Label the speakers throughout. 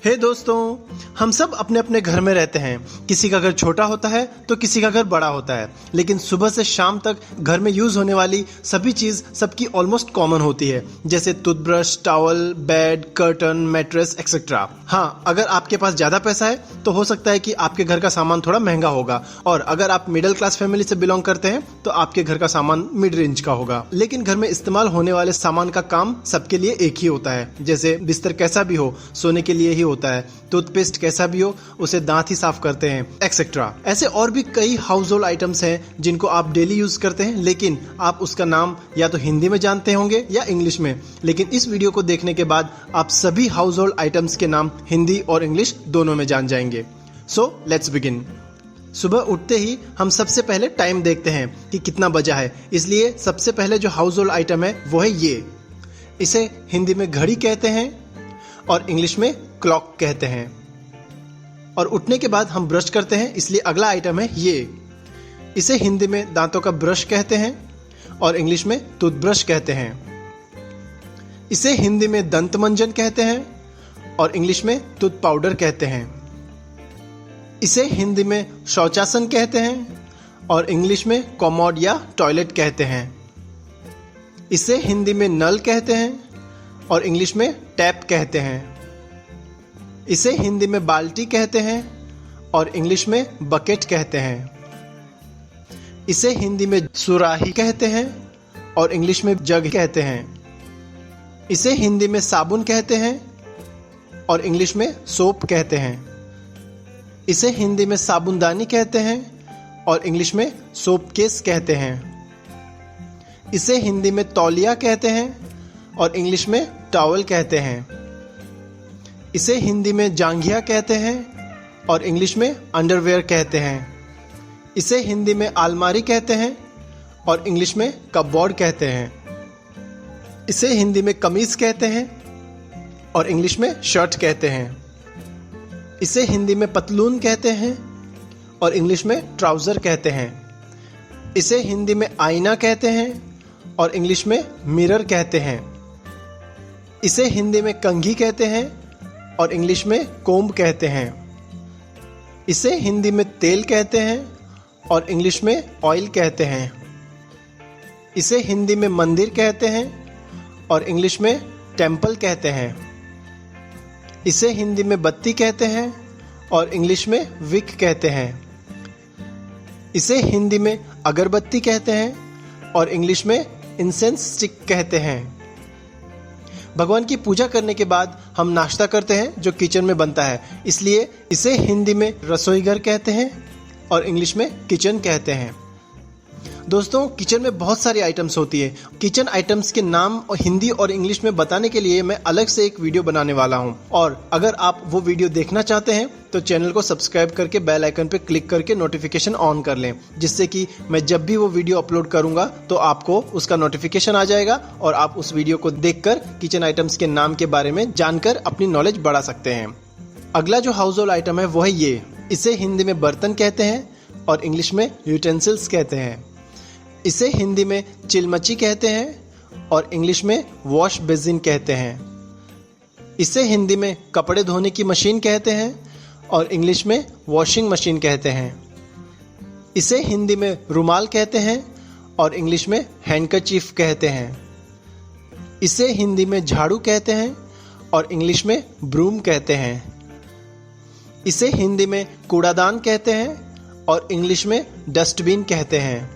Speaker 1: हे दोस्तों, हम सब अपने अपने घर में रहते हैं। किसी का घर छोटा होता है तो किसी का घर बड़ा होता है, लेकिन सुबह से शाम तक घर में यूज होने वाली सभी चीज सबकी ऑलमोस्ट कॉमन होती है, जैसे toothbrush, towel, bed, curtain, mattress etcetera. हाँ, अगर आपके पास ज्यादा पैसा है तो हो सकता है कि आपके घर का सामान थोड़ा महंगा होगा, और अगर आप मिडिल क्लास फैमिली से बिलोंग करते हैं तो आपके घर का सामान मिड रेंज का होगा। लेकिन घर में इस्तेमाल होने वाले सामान का काम सबके लिए एक ही होता है। जैसे बिस्तर कैसा भी हो, सोने के लिए ही होता है। टूथपेस्ट कैसा भी हो, उसे दांत ही साफ करते हैं, एक्सेट्रा। ऐसे और भी कई हाउस होल्ड आइटम्स हैं जिनको आप डेली यूज करते हैं, लेकिन आप उसका नाम या तो हिंदी में जानते होंगे या इंग्लिश में। लेकिन इस वीडियो को देखने के बाद आप सभी हाउस होल्ड आइटम्स के नाम हिंदी और इंग्लिश दोनों में जान जाएंगे। So let's begin. सुबह उठते ही हम सबसे पहले टाइम देखते हैं कि कितना बजा है, इसलिए सबसे पहले जो हाउस होल्ड आइटम है वो है ये। इसे हिंदी में घड़ी कहते हैं और इंग्लिश में क्लॉक कहते हैं। और उठने के बाद हम ब्रश करते हैं, इसलिए अगला आइटम है ये। इसे हिंदी में दांतों का ब्रश कहते हैं और इंग्लिश में टूथब्रश कहते हैं। इसे हिंदी में दंत मंजन कहते हैं और इंग्लिश में टूथ पाउडर कहते हैं। इसे हिंदी में शौचासन कहते हैं और इंग्लिश में कॉमोड या टॉयलेट कहते हैं। इसे हिंदी में नल कहते हैं और इंग्लिश में टैप कहते हैं। इसे हिंदी में बाल्टी कहते हैं और इंग्लिश में बकेट कहते हैं। इसे हिंदी में सुराही कहते हैं और इंग्लिश में जग कहते हैं। इसे हिंदी में साबुन कहते हैं और इंग्लिश में सोप कहते हैं। इसे हिंदी में साबुनदानी कहते हैं और इंग्लिश में सोप केस कहते हैं। इसे हिंदी में तौलिया कहते हैं और इंग्लिश में टॉवल कहते हैं। इसे हिंदी में जांघिया कहते हैं और इंग्लिश में अंडरवेयर कहते हैं। इसे हिंदी में अलमारी कहते हैं और इंग्लिश में कपबोर्ड कहते हैं। इसे हिंदी में कमीज कहते हैं और इंग्लिश में शर्ट कहते हैं। इसे हिंदी में पतलून कहते हैं और इंग्लिश में ट्राउजर कहते हैं। इसे हिंदी में आईना कहते हैं और इंग्लिश में मिरर कहते हैं। इसे हिंदी में कंघी कहते हैं और इंग्लिश में कोम्ब कहते हैं। इसे हिंदी में तेल कहते हैं और इंग्लिश में ऑयल कहते हैं। इसे हिंदी में मंदिर कहते हैं और इंग्लिश में टेम्पल कहते हैं। इसे हिंदी में बत्ती कहते हैं और इंग्लिश में विक कहते हैं। इसे हिंदी में अगरबत्ती कहते हैं और इंग्लिश में इंसेंस स्टिक कहते हैं। भगवान की पूजा करने के बाद हम नाश्ता करते हैं जो किचन में बनता है, इसलिए इसे हिंदी में रसोई घर कहते हैं और इंग्लिश में किचन कहते हैं। दोस्तों, किचन में बहुत सारी आइटम्स होती है। किचन आइटम्स के नाम और हिंदी और इंग्लिश में बताने के लिए मैं अलग से एक वीडियो बनाने वाला हूं, और अगर आप वो वीडियो देखना चाहते हैं तो चैनल को सब्सक्राइब करके बेल आइकन पर क्लिक करके नोटिफिकेशन ऑन कर लें, जिससे कि मैं जब भी वो वीडियो अपलोड करूंगा तो आपको उसका नोटिफिकेशन आ जाएगा और आप उस वीडियो को देखकर किचन आइटम्स के नाम के बारे में जानकर अपनी नॉलेज बढ़ा सकते हैं। अगला जो हाउस होल्ड आइटम है वो है ये। इसे हिंदी में बर्तन कहते हैं और इंग्लिश में यूटेंसिल्स कहते हैं। इसे हिंदी में चिलमची कहते हैं और इंग्लिश में वॉश बेसिन कहते हैं। इसे हिंदी में कपड़े धोने की मशीन कहते हैं और इंग्लिश में वॉशिंग मशीन कहते हैं। इसे हिंदी में रुमाल कहते हैं और इंग्लिश में हैंडकरचीफ कहते हैं। इसे हिंदी में झाड़ू कहते हैं और इंग्लिश में ब्रूम कहते हैं। इसे हिंदी में कूड़ादान कहते हैं और इंग्लिश में डस्टबिन कहते हैं।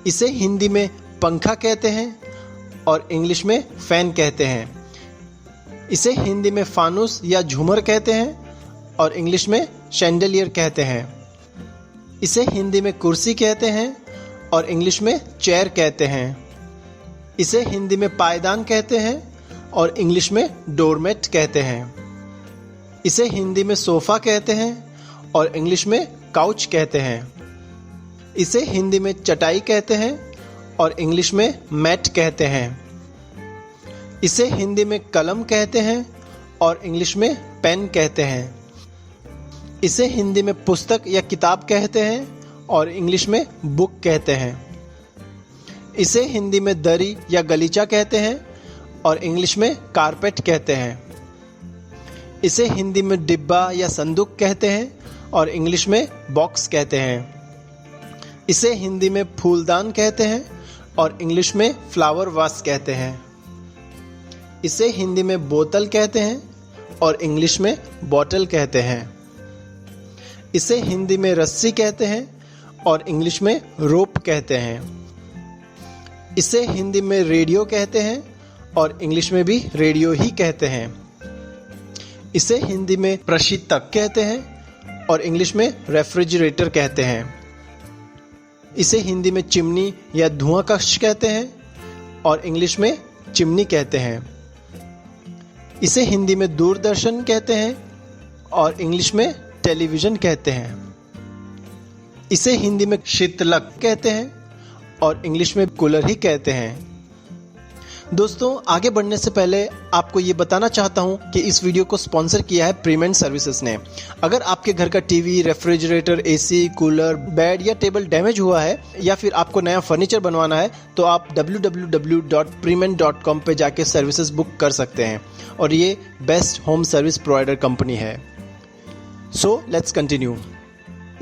Speaker 1: इसे हिंदी में पंखा कहते हैं और इंग्लिश में फैन कहते हैं। इसे हिंदी में फानुस या झूमर कहते हैं और इंग्लिश में शैंडलियर कहते हैं। इसे हिंदी में कुर्सी कहते हैं और इंग्लिश में चेयर कहते हैं। इसे हिंदी में पायदान कहते हैं और इंग्लिश में डोरमेट कहते हैं। इसे हिंदी में सोफा कहते हैं और इंग्लिश में काउच कहते हैं। इसे हिंदी में चटाई कहते हैं और इंग्लिश में मैट कहते हैं। इसे हिंदी में कलम कहते हैं और इंग्लिश में पेन कहते हैं। इसे हिंदी में पुस्तक या किताब कहते हैं और इंग्लिश में बुक कहते हैं। इसे हिंदी में दरी या गलीचा कहते हैं और इंग्लिश में कारपेट कहते हैं। इसे हिंदी में डिब्बा या संदूक कहते हैं और इंग्लिश में बॉक्स कहते हैं। इसे हिंदी में फूलदान कहते हैं और इंग्लिश में फ्लावर वास कहते हैं। इसे हिंदी में बोतल कहते हैं और इंग्लिश में बॉटल कहते हैं। इसे हिंदी में रस्सी कहते हैं और इंग्लिश में रोप कहते हैं। इसे हिंदी में रेडियो कहते हैं और इंग्लिश में भी रेडियो ही कहते हैं। इसे हिंदी में प्रशीतक कहते हैं और इंग्लिश में रेफ्रिजरेटर कहते हैं। इसे हिंदी में चिमनी या धुआं कक्ष कहते हैं और इंग्लिश में चिमनी कहते हैं। इसे हिंदी में दूरदर्शन कहते हैं और इंग्लिश में टेलीविज़न कहते हैं। इसे हिंदी में शीतलक कहते हैं और इंग्लिश में कूलर ही कहते हैं। दोस्तों, आगे बढ़ने से पहले आपको ये बताना चाहता हूँ कि इस वीडियो को स्पॉन्सर किया है प्रीमेंट सर्विसेज ने। अगर आपके घर का TV, refrigerator, AC, cooler, bed या टेबल डैमेज हुआ है या फिर आपको नया फर्नीचर बनवाना है तो आप www.preement.com पे जाके सर्विसेज बुक कर सकते हैं और ये best home service provider company है। So let's continue.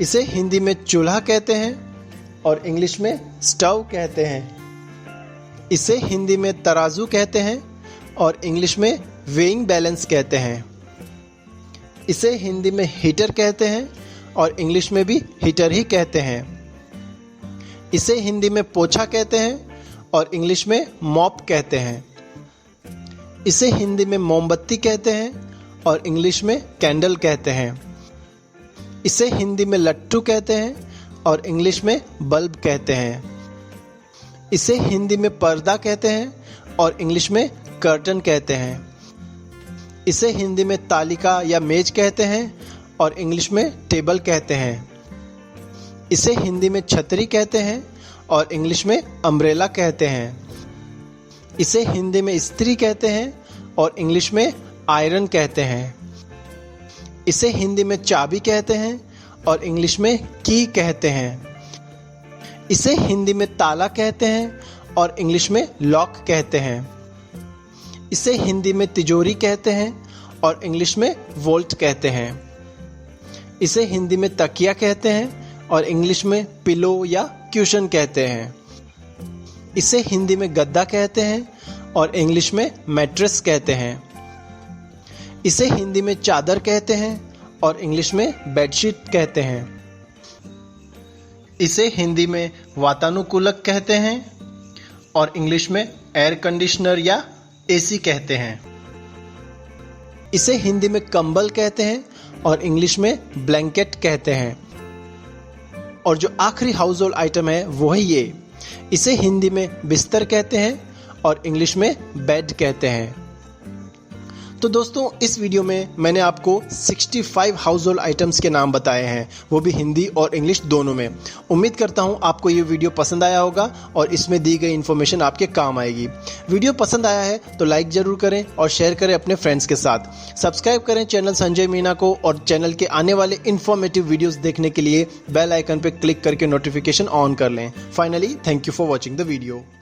Speaker 1: इसे हिंदी में चूल्हा कहते हैं और इंग्लिश में स्टव कहते हैं। इसे हिंदी में तराजू कहते हैं और इंग्लिश में वेइंग बैलेंस कहते हैं। इसे हिंदी में हीटर कहते हैं और इंग्लिश में भी हीटर ही कहते हैं। इसे हिंदी में पोछा कहते हैं और इंग्लिश में मॉप कहते हैं। इसे हिंदी में मोमबत्ती कहते हैं और इंग्लिश में कैंडल कहते हैं। इसे हिंदी में लट्टू कहते हैं और इंग्लिश में बल्ब कहते हैं। इसे हिंदी में पर्दा कहते हैं और इंग्लिश में कर्टन कहते हैं। इसे हिंदी में तालिका या मेज कहते हैं और इंग्लिश में टेबल कहते हैं। इसे हिंदी में छतरी कहते हैं और इंग्लिश में अम्ब्रेला कहते हैं। इसे हिंदी में इस्त्री कहते हैं और इंग्लिश में आयरन कहते हैं। इसे हिंदी में चाबी कहते हैं और इंग्लिश में की कहते हैं। इसे हिंदी में ताला कहते हैं और इंग्लिश में लॉक कहते हैं। इसे हिंदी में तिजोरी कहते हैं और इंग्लिश में वोल्ट कहते हैं। इसे हिंदी में तकिया कहते हैं और इंग्लिश में पिलो या क्यूशन कहते हैं। इसे हिंदी में गद्दा कहते हैं और इंग्लिश में मैट्रेस कहते हैं। इसे हिंदी में चादर कहते हैं और इंग्लिश में बेडशीट कहते हैं। इसे हिंदी में वातानुकूलक कहते हैं और इंग्लिश में एयर कंडीशनर या एसी कहते हैं। इसे हिंदी में कंबल कहते हैं और इंग्लिश में ब्लैंकेट कहते हैं। और जो आखिरी हाउस होल्ड आइटम है वो है ये, इसे हिंदी में बिस्तर कहते हैं और इंग्लिश में बेड कहते हैं। तो दोस्तों, इस वीडियो में मैंने आपको 65 हाउस होल्ड आइटम्स के नाम बताए हैं, वो भी हिंदी और इंग्लिश दोनों में। उम्मीद करता हूँ आपको ये वीडियो पसंद आया होगा और इसमें दी गई इन्फॉर्मेशन आपके काम आएगी। वीडियो पसंद आया है तो लाइक जरूर करें और शेयर करें अपने फ्रेंड्स के साथ। सब्सक्राइब करें चैनल संजय मीना को और चैनल के आने वाले इन्फॉर्मेटिव वीडियोज़ देखने के लिए बेल आइकन पर क्लिक करके नोटिफिकेशन ऑन कर लें। Finally, thank you for watching the video.